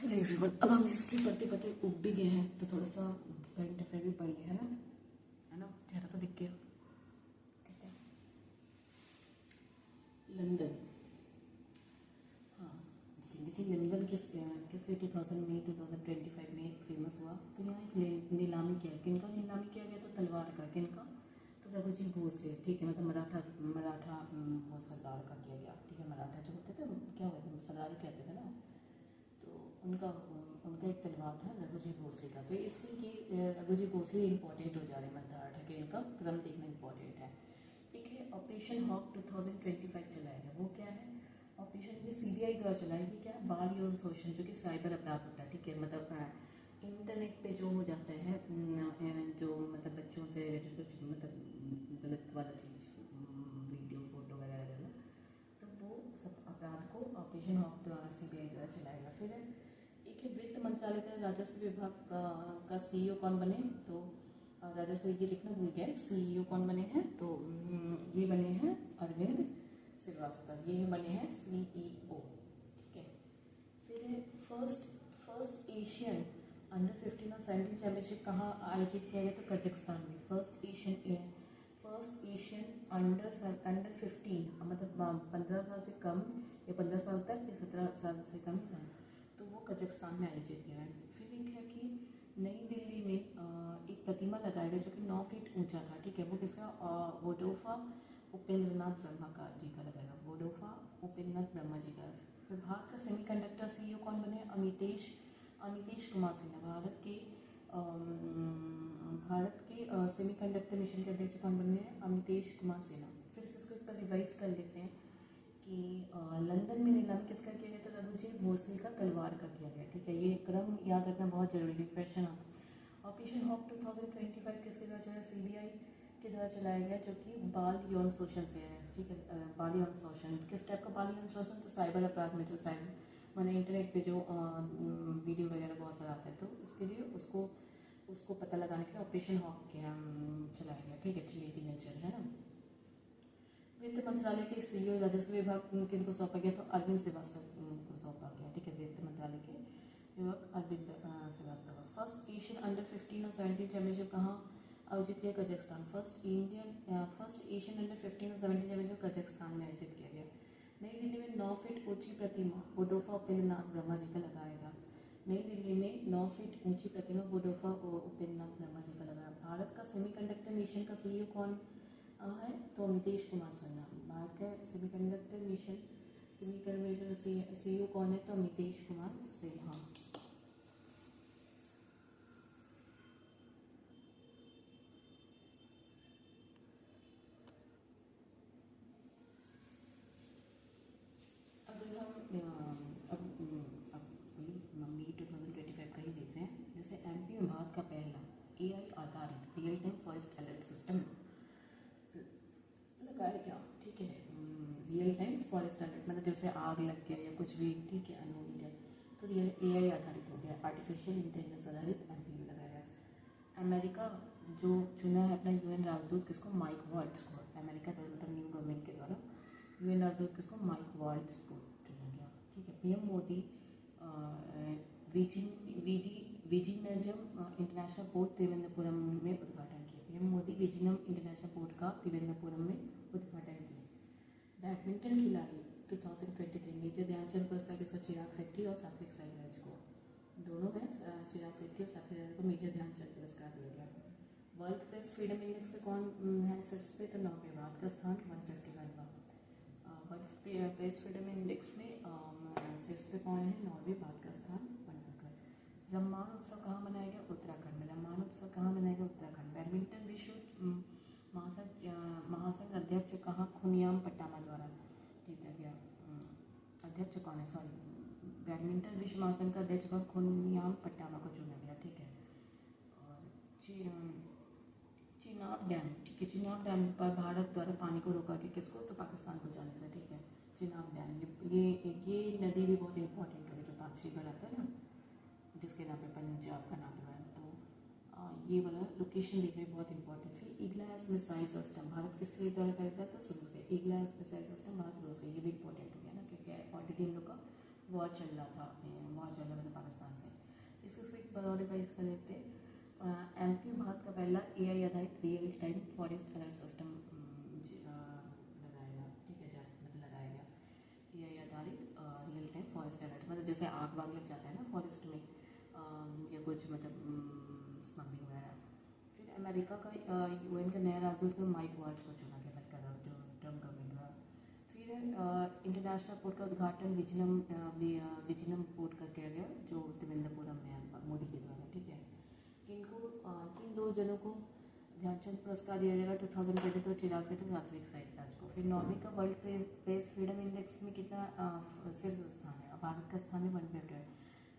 Hello everyone, अब हम history पढ़ते पढ़ते उब भी गए हैं तो थोड़ा सा करंट अफेयर भी पढ़ लिया है ना। चेहरा तो दिख गया। ठीक है। लंदन, हाँ, देखिए लंदन किस 2025 में फेमस हुआ। तो यहाँ एक नीलामी किया, किनका नीलामी किया गया? तो तलवार का। किनका? तो रघुजी भोसले। ठीक है, मतलब मराठा मराठा सरदार का किया गया। ठीक है, मराठा जो होते थे क्या होते थे, सरदार कहते थे ना, तो उनका उनका एक तलवार था रघुजी भोसले का। तो इसलिए कि रघुजी भोसले इंपॉर्टेंट हो जा रहे हैं मराठा के, इनका क्रम देखना इंपॉर्टेंट है। ठीक है। ऑपरेशन हॉक 2025 चलाएगा, वो क्या है? ऑपरेशन ये सीबीआई द्वारा चलाएगी। क्या? बाल यौन शोषण, जो कि साइबर अपराध होता है। ठीक है, मतलब इंटरनेट पे जो हो जाता है, जो मतलब बच्चों से रिलेटेड कुछ मतलब गलत वाला चीज़, वीडियो फोटो वगैरह वगैरह, तो वो सब अपराध को ऑपरेशन हॉक सीबीआई द्वारा चलाएगा। फिर एक है वित्त मंत्रालय का राजस्व विभाग का सीईओ कौन बने? तो राजस्व ये लिखना भूल गया, सीईओ कौन बने हैं? तो ये बने हैं अरविंद श्रीवास्तव, ये बने हैं सीईओ। ठीक है। फिर फर्स्ट एशियन अंडर 15 और 17 चैंपियनशिप कहाँ आयोजित किया गया? तो कजाकिस्तान में। फर्स्ट एशियन अंडर 15, मतलब 15 साल से कम या 15 साल तक या 17 साल से कम था, तो वो कजाकिस्तान में आयोजित किया है। फिर एक है कि नई दिल्ली में एक प्रतिमा लगाया गया जो कि 9 फीट ऊंचा था। ठीक है, वो किसका? वोडोफा उपेंद्रनाथ ब्रह्मा का जी का लगाएगा, वोडोफा उपेंद्रनाथ ब्रह्मा जी का। फिर भारत का सेमीकंडक्टर सीईओ कौन बने? अमितेश कुमार सिन्हा। भारत के सेमीकंडक्टर मिशन के अध्यक्ष कौन बने हैं? अमितेश कुमार सिन्हा। फिर से इसको एक बार रिवाइज कर लेते हैं कि लंदन में नीलामी किसका किया गया? तो रघुजी भोसले का तलवार का किया गया। ठीक है, ये क्रम याद रखना बहुत जरूरी है, क्वेश्चन आता है। ऑपरेशन हॉक 2025 किसके द्वारा चलाया? सीबीआई के द्वारा चलाया गया, जो कि बाल यौन शोषण से है। ठीक है, बाल यौन शोषण किस टाइप का? बाल यौन शोषण तो साइबर अपराध में, जो साइबर मैंने इंटरनेट पे जो वीडियो वगैरह बहुत सारा आता है, तो उसके लिए उसको पता लगाने के लिए ऑपरेशन हॉक चलाया गया। ठीक है, चलिए नेचर है ना। वित्त मंत्रालय के सीईओ राजस्व विभाग किनको सौंपा गया? तो अरविंद श्रीवास्तव को सौंपा गया। ठीक है, वित्त मंत्रालय के विभाग Arvind Shrivastava. First Asian under 15 और 17 चैंपियनशिप कहाँ आयोजित किया? कजाकिस्तान। फर्स्ट एशियन अंडर 15 और 17 चैंपियनशिप कजाकिस्तान में आयोजित किया गया। नई दिल्ली में 9 फीट ऊंची प्रतिमा वोडोफा उपेंद्रनाथ ब्रह्मा जी का लगाएगा। नई दिल्ली में 9 फीट ऊंची प्रतिमा वोडोफा उपेंद्रनाथ ब्रह्मा जी का लगाया। भारत का सेमीकंडक्टर मिशन का सीईओ कौन है? तो अमितेश कुमार सिन्हा। भारत का सेमीकंडक्टर मिशन सीईओ कौन है? तो अमितेश कुमार सिन्हा। अगर हम अब मई 2025 का ही देख रहे हैं, जैसे एमपी में भारत का पहला एआई आधारित real time forest alert system लगाया गया। ठीक है, रियल टाइम फॉरेस्ट अलर्ट मतलब जैसे आग लग गया या कुछ भी, ठीक है, अनहोनी है, तो रियल एआई आधारित हो गया, आर्टिफिशियल इंटेलिजेंस आधारित एमपी में लगाया गया। अमेरिका जो चुना है अपना यूएन राजदूत किसको? माइक वॉल्ट्स को। अमेरिका मतलब न्यू गवर्नमेंट के द्वारा यूएन राजदूत किसको? माइक वॉल्ट्स को चुना गया। ठीक है, PM Modi विजिनम international port Trivendrapuram में उद्घाटन किया। पीएम मोदी विजिनम इंटरनेशनल पोर्ट का त्रिवेंद्रपुरम में उद्घाटन किया। बैडमिंटन खिलाड़ी 2023 मेजर ध्यानचंद पुरस्कार किसको? चिराग शेट्टी और सात्विक साईराज को। दोनों में चिराग शेट्टी और सात्विक साईराज को मेजर ध्यानचंद पुरस्कार दिया गया। वर्ल्ड प्रेस फ्रीडम इंडेक्स में कौन है शीर्ष पे? तो नॉर्वे। भारत का स्थान 151वां। वर्ल्ड प्रेस फ्रीडम इंडेक्स में शीर्ष पे कौन है? नॉर्वे। भारत का स्थान 151। रम्मान उत्सव कहाँ मनाया गया? उत्तराखंड में। रम्मान उत्सव कहाँ मनाया गया? उत्तराखंड। बैडमिंटन विश्व महासंघ अध्यक्ष कहाँ? खुनियाम पटामा द्वारा जीता गया। अध्यक्ष कौन है? सॉरी, बैडमिंटन विश्व महासंघ का अध्यक्ष कौन? खुनियाम पटामा को चुना गया। ठीक है। और चिनाब डैम, ठीक है, चिनाब डैम पर भारत द्वारा पानी को रोका गया, किसको? तो पाकिस्तान को जाने से। ठीक है, चिनाब डैम, ये नदी भी बहुत इंपॉर्टेंट है, जो पाँच रिवर आता है ना, जिसके नाम पे पंजाब का नाम है, तो ये वाला लोकेशन देखना बहुत इंपॉर्टेंट है। ईगलास मिसाइल सिस्टम भारत किसके द्वारा करेगा? तो रूस का। ईगलास मिसाइल सिस्टम भारत रूस का, ये भी इंपॉर्टेंट हो गया ना, क्योंकि ऑलरेडी हम लोग का वॉर चल रहा था, वॉर चल रहा था पाकिस्तान से। इसको एक बार और रिवाइज कर लेते हैं। एमपी में भारत का पहला एआई आधारित real time forest alert system लगाया गया, ठीक है, मतलब लगाया गया एआई आधारित रियल टाइम फॉरेस्ट अलर्ट, मतलब जैसे आग वाग लग जाता है ना फॉरेस्ट में, या कुछ मतलब स्मगलिंग वगैरह। फिर अमेरिका का यूएन का नया राजदूत माइक वाल्ज को चुना गया, मैं कर रहा हूँ जो ट्रम्प गवर्नमेंट द्वारा। फिर इंटरनेशनल पोर्ट का उद्घाटन विजनम पोर्ट का किया गया, जो तिरुवनंतपुरम में मोदी के द्वारा, ठीक है। किन दो जनों को ध्यानचंद पुरस्कार दिया जाएगा 2022 तो चिराग से सात्विक साहिराज को। फिर नॉर्वे का वर्ल्ड प्रेस फ्रीडम इंडेक्स में कितना शीर्ष स्थान है, भारत का स्थान है 158।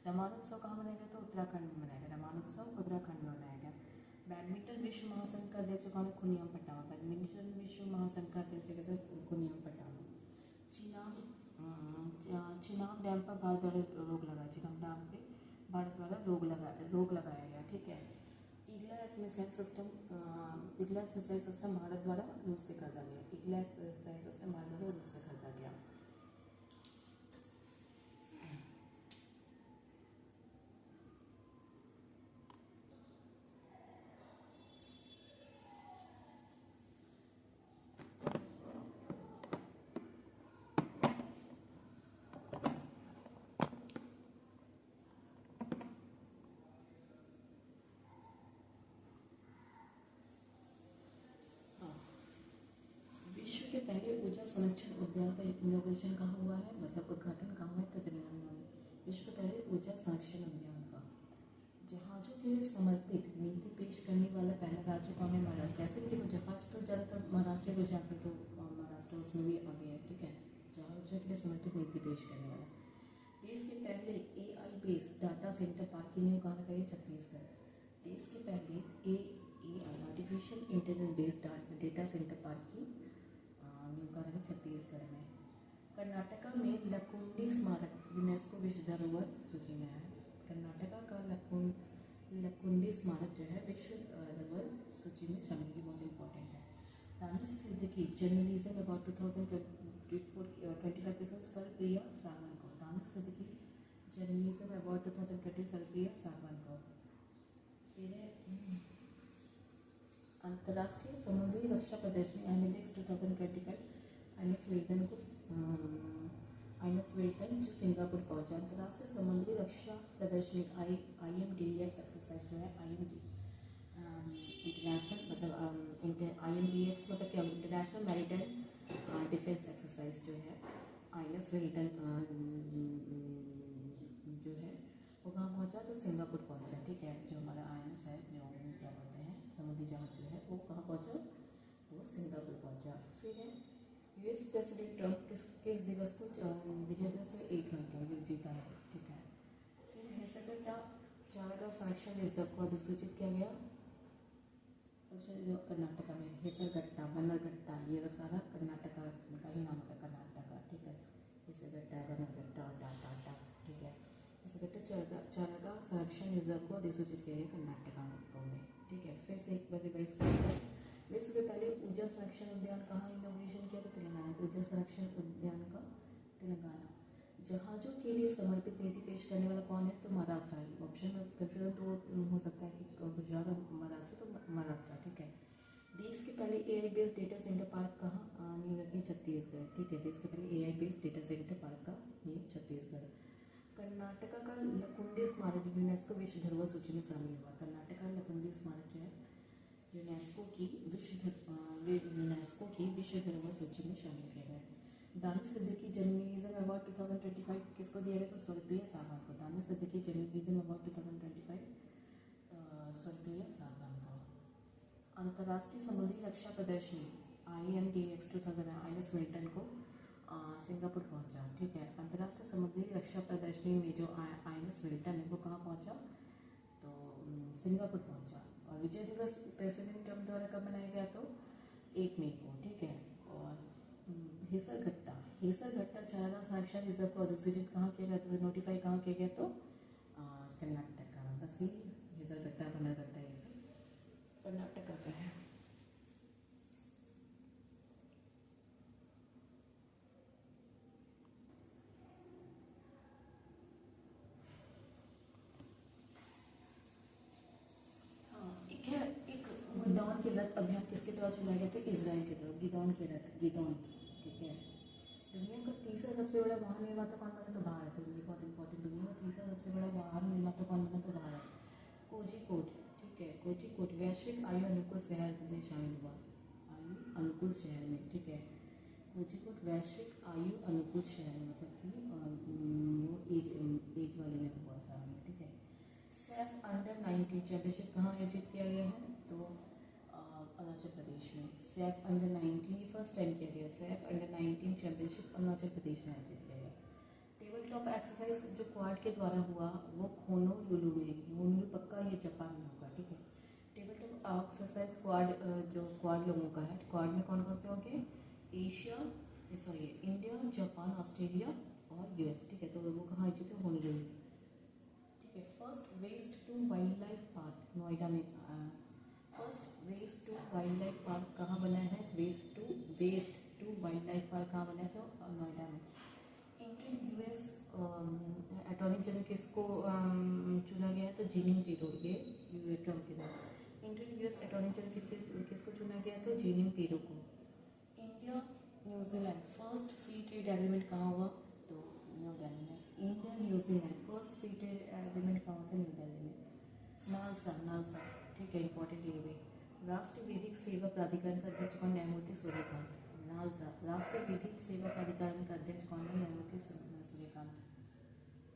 रामानोत्सव कहाँ मनाया गया, तो उत्तराखंड में मनाया गया, रामानोत्सव उत्तराखंड में मनाया गया। बैडमिंटन विश्व महासंघ का अध्यक्ष कौन है, खुनियम पटामा, बैडमिंटन विश्व महासंघ का अध्यक्ष खुनियम पटामा। चिनाब डैम पर भारत द्वारा रोक लगाया, चिनाब डैम पे भारत द्वारा रोक लगाया गया, ठीक है। इग्लास मिसाइल सिस्टम भारत द्वारा रूस से खरीदा गया, इग्लास मिसाइल सिस्टम भारत द्वारा रूस से खरीदा गया। विश्व के पहले ऊर्जा संरक्षण उद्यान का इनॉग्रेशन कहाँ हुआ है, मतलब उद्घाटन कहाँ हुआ है, तो तेलंगाना में। विश्व के पहले ऊर्जा संरक्षण उद्यान का। जहाजों के लिए समर्पित नीति पेश करने वाला पहला राज्य कौन है, महाराष्ट्र। ऐसे भी देखो जहाज तो ज़्यादातर महाराष्ट्र को जाते, तो महाराष्ट्र उसमें भी आगे है, ठीक है। जहाजों के लिए समर्पित नीति पेश करने वाला। देश के पहले AI based data centre park की नींव कहाँ लगाई, छत्तीसगढ़। देश के पहले AI artificial intelligence based data centre park की नींव कहाँ लगी, छत्तीसगढ़ में। कर्नाटका में लकुंडी स्मारक यूनेस्को विश्व धरोहर सूची में है। कर्नाटका का लकुंडी स्मारक जो है विश्व धरोहर सूची में शामिल की, बहुत इंपॉर्टेंट है। दानिश सिद्दीकी जर्नलिज्म अवार्ड 2025 सर्वप्रिया सावन को, दानिश सिद्दीकी जर्नलिज्म अवार्ड 2020 सर्वप्रिया सावन को। फिर अंतर्राष्ट्रीय समुद्री रक्षा प्रदर्शनी IMEX 2025 आइनस वेल्टन जो सिंगापुर पहुंचा। अंतर्राष्ट्रीय समुद्री रक्षा प्रदर्शनी IMDX एक्सरसाइज जो है, इंटरनेशनल मतलब IMDX मतलब क्या, इंटरनेशनल मैरीटाइम डिफेंस एक्सरसाइज जो है आइनस वेल्टन जो है वो कहाँ पहुंचा, तो सिंगापुर पहुंचा, ठीक है। जो हमारा INS है, जो क्या बोलते हैं समुद्री जहाज जो है वो कहाँ पहुंचा, वो सिंगापुर पहुंचा। फिर है US प्रेसिडेंट ट्रंप किस दिवस को विजय दिवस तो 1 मई को जीता है, ठीक है। फिर हेसरगट्टा चारागाह संरक्षण रिजर्व को अधिसूचित किया गया, कर्नाटका में। हेसरगट्टा, बन्नरघट्टा, ये सब सारा कर्नाटका का ही नाम होता है, कर्नाटका, ठीक है। हेसरगट्टा, बन्नरघट्टा और टाटा, ठीक है। हेसरगट्टा चारागाह संरक्षण रिजर्व को अधिसूचित किया गया कर्नाटका में, ठीक है। फिर से एक बार रिवाइज करेंगे। विश्व के पहले ऊर्जा संरक्षण उद्यान कहाँ इनॉग्रेशन किया, तो तेलंगाना। ऊर्जा संरक्षण उद्यान का तेलंगाना। जहाजों के लिए समर्पित नीति पेश करने वाला कौन है, तो महाराष्ट्र है। ऑप्शन में कंफ्यूजन तो हो सकता है कि गुजरात और महाराष्ट्र, तो महाराष्ट्र, ठीक है। देश के पहले AI based data centre park कहाँ नींव रखी, छत्तीसगढ़, ठीक है। देश के पहले AI based data centre park का नींव छत्तीसगढ़। कर्नाटका का लकुंडी स्मारक यूनेस्को विश्व धरोहर सूची में शामिल हुआ। कर्नाटका का लकुंडी स्मारक जो है यूनेस्को की विश्व धरोहर सूची में शामिल किया गया। दानिश सिद्दीकी जर्नलिज्म अवार्ड 2025 किसको दिया गया, तो सर्वप्रिया सावन को। दानिश सिद्दीकी जर्नलिज्म अवार्ड 2025 सर्वप्रिया सावन को। अंतर्राष्ट्रीय समुद्री रक्षा प्रदर्शनी IMDX 2000 आइनस वेल्टन को सिंगापुर पहुंचा, ठीक है। अंतर्राष्ट्रीय समुद्री रक्षा प्रदर्शनी में जो आइनस वेल्टन है वो कहाँ पहुंचा, तो सिंगापुर पहुंचा। और विजय दिवस प्रेसिडेंट ट्रंप द्वारा कब मनाया गया, तो 1 मई को, ठीक है। और हेसरगट्टा चारागाह संरक्षण रिजर्व को अधिसूचित कहाँ किया गया, तो नोटिफाई कहाँ किया गया, तो कर्नाटका में। बस ये हेसरगट्टा बन्नरघट्टा ये सब कर्नाटका का है। चला गया तो इसराइल की तरफ, गिदोन कह रहा था, गिदोन, ठीक है। दुनिया का तीसरा सबसे बड़ा वाहन निर्माता कौन बना? तो भारत। ये बहुत इंपॉर्टेंट, दुनिया का तीसरा सबसे बड़ा वाहन निर्माता कौन बना? तो भारत। कोझिकोड, ठीक है, कोझिकोड वैश्विक आयु अनुकूल शहर में शामिल हुआ, आयु अनुकूल शहर में, ठीक है। कोझिकोड वैश्विक आयु अनुकूल शहर, मतलब कि वो एज वाले में हुआ शामिल, ठीक है। सैफ अंडर 19 चैंपियनशिप कहाँ आयोजित किया गया है? तो अरुणाचल प्रदेश में। सैफ अंडर 19 फर्स्ट टाइम किया गया, सैफ अंडर 19 चैंपियनशिप अरुणाचल प्रदेश में आयोजित किया गया। टेबल टॉप एक्सरसाइज जो क्वाड के द्वारा हुआ वो होनोलुलु में, होनोलुलु पक्का ये जापान में होगा, ठीक है। टेबल टॉप एक्सरसाइज क्वाड जो क्वाड लोगों का है, क्वाड में कौन कौन से होंगे? Asia, sorry India, Japan, Australia और यूएस, ठीक है। तो वो कहाँ आयोजित है? होनोलुलु, ठीक है। First waste to wild life park Noida में, first waste to wild life park कहाँ बना है? Waste to wild life park कहाँ बना है? तो नोएडा में। इंडियन यूएस अटॉर्नी जनरल किसको चुना गया है? तो जीनिंग पीरो, ये ट्रम्प के द्वारा। इंडियन यूएस अटॉर्नी जनरल किसको चुना गया? तो जीनिंग पीरो को। India New Zealand first free trade agreement कहाँ हुआ? तो न्यू दिल्ली में। India New Zealand first free trade agreement कहाँ हुआ था? न्यू दिल्ली में। नालसा, ठीक है, इंपॉर्टेंट ये भी। राष्ट्रीय विधिक सेवा प्राधिकरण का अध्यक्ष कौन? न्यायमूर्ति सूर्यकांत। नालसा राष्ट्रीय विधिक सेवा प्राधिकरण का अध्यक्ष कौन है? न्यायमूर्ति सूर्यकांत।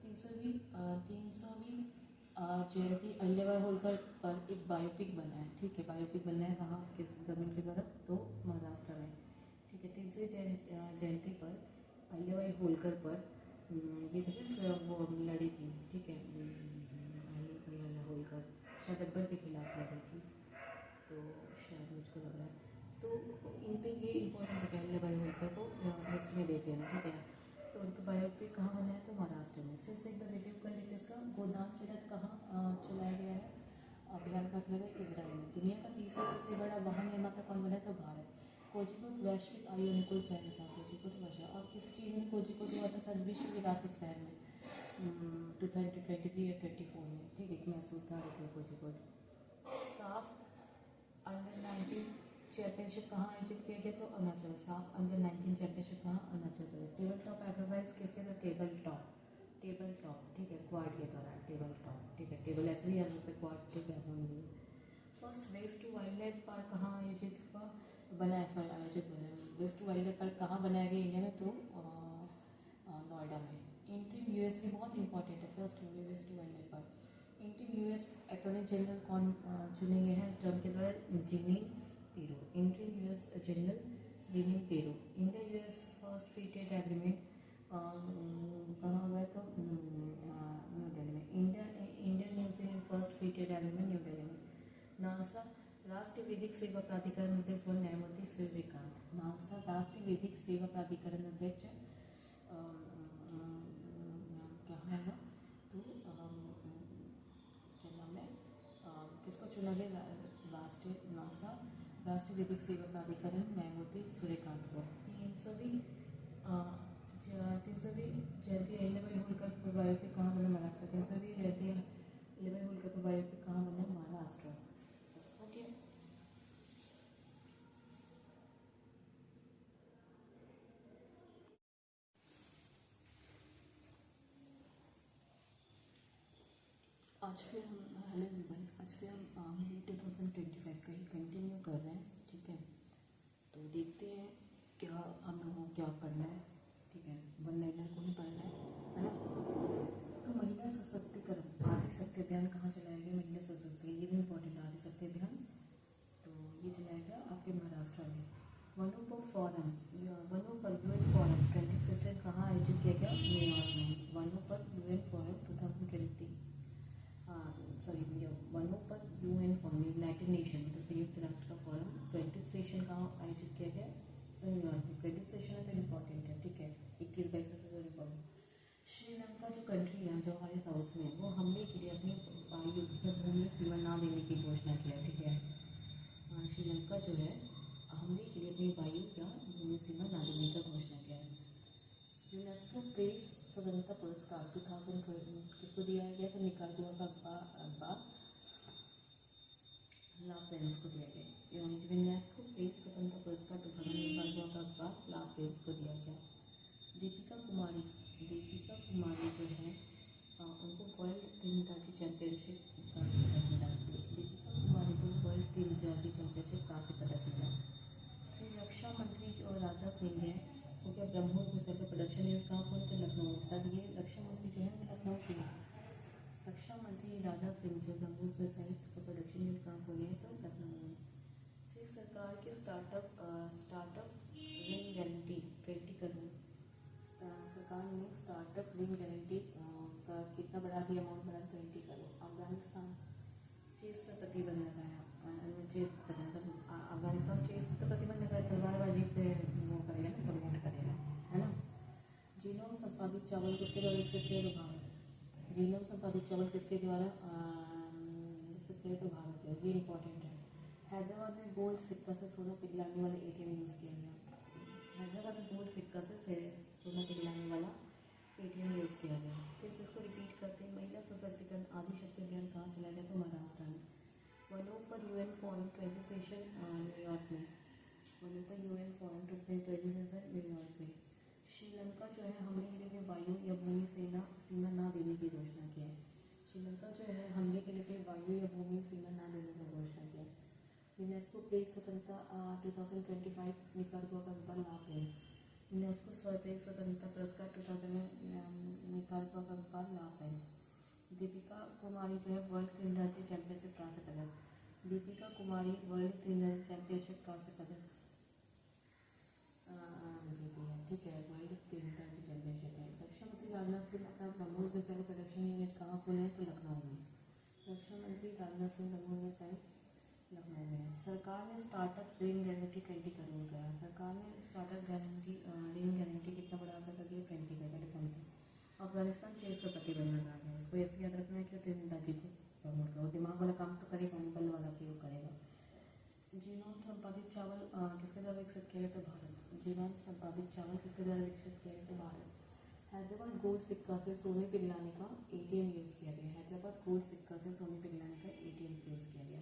300वीं जयंती अहिल्याबाई होलकर पर एक बायोपिक बना है, ठीक है। बायोपिक बनना है कहाँ, किस गवर्नमेंट के द्वारा? तो महाराष्ट्र में, ठीक है। 300वीं जयंती पर अहिल्याबाई होलकर पर ये देखिए वो लड़ी थी, ठीक है। अहिल्या होलकर शायद अकबर के खिलाफ लड़ी थी, तो शायद मुझको लग रहा है। तो इन पे ये इंपॉर्टेंट है, अहिल्याबाई होलकर को हिस्ट्री में देख लेना, ठीक है। तो उनका बायोपिक कहाँ बना है? तो महाराष्ट्र में। फिर से एक बार रिव्यू कर लेते हैं इसका। गोदान की रथ कहाँ चलाया गया है? अभियान का चला गया इजराइल में। दुनिया का तीसरा सबसे बड़ा वाहन निर्माता कौन बना है? तो भारत। कोझिकोड वैश्विक आयु अनुकूल शहर था, कोझिकोड वैश्विक। और किस चीज़ में कोझिकोड हुआ था? सर विश्व विरासत शहर में 2023 या 24 में, ठीक है। एक महसूस था कोझिकोड। साफ अंडर 19 चैंपियनशिप कहाँ आयोजित किया गया? तो अरुणाचल। साफ अंडर 19 चैंपियनशिप कहाँ? Arunachal Pradesh. Table top exercise किसके लिए? टेबल टॉप, ठीक है, क्वाड के दौरान टेबल टॉप, ठीक है। टेबल ऐसे ही आते क्वाड, ठीक है। First waste to wild life park कहाँ आयोजित हुआ? बनाया, सॉरी आयोजित बना। Waste to wild life park कहाँ बनाया गया इंडिया में? तो नोएडा में। इंडियन यूएस में बहुत इंपॉर्टेंट है, first waste to wild life park. Indian US attorney general कौन चुने गए हैं ट्रम्प के द्वारा? Jeanine Pirro. Indian US general Jeanine Pirro. India US first free trade agreement कहाँ हुआ है? तो न्यू दिल्ली में। Indian New Zealand first free trade agreement new Delhi में। नालसा राष्ट्रीय विधिक सेवा प्राधिकरण अध्यक्ष व न्यायमूर्ति सूर्यकांत। नालसा राष्ट्रीय विधिक सेवा प्राधिकरण अध्यक्ष क्या होगा? तो क्या नाम है, किसको चुना गया? राष्ट्रीय नालसा राष्ट्रीय विधिक सेवा प्राधिकरण न्यायमूर्ति सूर्यकांत को। 300वीं जयंती अहिल्याबाई होलकर पर बायोपिक कहाँ बना? महाराष्ट्र। 300वीं जयंती अहिल्याबाई होलकर पर बायोपिक कहाँ बना? महाराष्ट्र। ओके, आज फिर हम हेलो एवरीवन, आज फिर हम 2025 का ही कंटिन्यू कर रहे हैं, ठीक है। तो देखते हैं क्या हम लोगों को क्या पढ़ना है, ठीक है। वन लाइनर को ही पढ़ना है ना। तो महिला सशक्तिकरण, आर्थिक शक्ति अभियान कहाँ चलाया गया? महिला सशक्तिकरण, ये भी इंपॉर्टेंट है, आर्थिक शक्ति अभियान। तो ये चलाया गया आपके महाराष्ट्र में। वनोपल फॉरम, वनोपल यूएन फॉरम 2015 कहाँ आयोजित किया गया? न्यूयॉर्क में। वनोपल यूएन फॉरम 2020 वनोपल यूएन फॉरम यूनाइटेड नेशन, तो संयुक्त राष्ट्र का फॉरम 20 सेशन कहाँ आयोजित किया गया? तो न्यूयॉर्क में। 20 सेशन है तो इम्पॉर्टेंट है, ठीक है। 21-22 से रिपब्लिक। श्रीलंका जो कंट्री है जो हमारे साउथ में, वो हमले के लिए अपनी वायु भूमि सीमा ना देने की घोषणा किया, ठीक है। श्रीलंका जो है हमले के लिए अपनी वायु या भूमि सीमा ना देने का घोषणा किया है। यूनेस्को प्रेस स्वतंत्रता पुरस्कार 2020 किसको दिया गया? तो निकारागुआ का अब्बा ला पेरेंस को दिया गया। यूनेस्को प्रेस स्वतंत्रता पुरस्कार 2000 का लाभ को दिया गया। दीपिका कुमारी जो है उनको वर्ल्ड तीरंदाजी चैंपियनशिप का पदक मिला। दीपिका कुमारी को वर्ल्ड तीरंदाजी चैंपियनशिप का पदक मिला। फिर रक्षा मंत्री जो राजनाथ सिंह है वो क्या ब्रह्मोस मिसाइल का प्रोडक्शन यूनिट कहाँ खोले थे? लखनऊ। सर ये रक्षा मंत्री जो है वो लखनऊ से रक्षा मंत्री राजनाथ सिंह जो ब्रह्मोस मिसाइल का प्रोडक्शन यूनिट कहाँ खोले हैं? तो लखनऊ में। फिर सरकार के स्टार्टअप ऋण गारंटी 20 करोड़। सरकार ने स्टार्टअप ऋण गारंटी का कितना बढ़ा दिया? अमाउंट बढ़ा 20 करोड़। अफगानिस्तान चीज़ पर प्रतिबंध लगाया। अफगानिस्तान चीज़ पर प्रतिबंध लगाया, तलवारबाजी पे वो करेगा ना, प्रमोट करेगा, है ना। जीनोम संपादित चावल किसके द्वारा विकसित किया? तो भारत। जीनोम संपादित चावल किसके द्वारा विकसित किया? तो भारत के। ये इंपॉर्टेंट है। हैदराबाद में गोल्ड सिक्का से सोना पिघलाने वाला ATM यूज़ किया गया। हैदराबाद में गोल्ड सिक्का से सोना पिघलाने वाला ATM यूज़ किया गया। फिर से इसको रिपीट करते हैं। महिला सशक्तिकरण आदिशक्ति अभियान कहाँ चलाया गया? तो महाराष्ट्र में। वनों पर UN फोरम 20 सेशन न्यूयॉर्क में। वनों पर UN फोरम 20 सेशन न्यूयॉर्क में। श्रीलंका जो है हमले के लिए वायु या भूमि सीमा ना देने की घोषणा की है। श्रीलंका जो है हमले के लिए वायु या भूमि सीमा ना देने की घोषणा की है। यूनेस्को प्रेस स्वतंत्रता 2025 निकारागुआ का लाभ है। यूनेस्को प्रेस स्वतंत्रता पुरस्कार 2000 में निकारागुआ का लाभ है। दीपिका कुमारी जो है वर्ल्ड तीरंदाजी चैंपियनशिप कांस्य पदक। दीपिका कुमारी वर्ल्ड तीरंदाजी चैंपियनशिप कांस्य पदक जीती है, ठीक है। वर्ल्ड तीरंदाजी चैंपियनशिप है। रक्षा मंत्री राजनाथ सिंह अपना ब्रह्मोस मिसाइल प्रोडक्शन यूनिट कहाँ खोले हैं? तो लखनऊ में। रक्षा मंत्री राजनाथ सिंह ब्रह्मोस मिसाइल लखनऊ में। सरकार ने स्टार्टअप ऋण गारंटी 20 करोड़ का। सरकार ने स्टार्टअप ऋण गारंटी कितना बढ़ा कर दिया? 20 करोड़। अफगानिस्तान चीज़ पर प्रतिबंध लगा है। इसको ऐसे याद रखना है कि तीरंदाजी को प्रमोट करो। दिमाग वाला काम तो करेगा नहीं, बल वाला प्रयोग करेगा। जीनोम संपादित चावल किसके द्वारा विकसित किया गया? तो भारत। जीनोम संपादित चावल किसके द्वारा विकसित किया गया? तो भारत। हैदराबाद गोल्ड सिक्का से सोने पिघलाने का ATM यूज़ किया गया। हैदराबाद गोल्ड सिक्का से सोने पिघलाने का ATM यूज़ किया गया।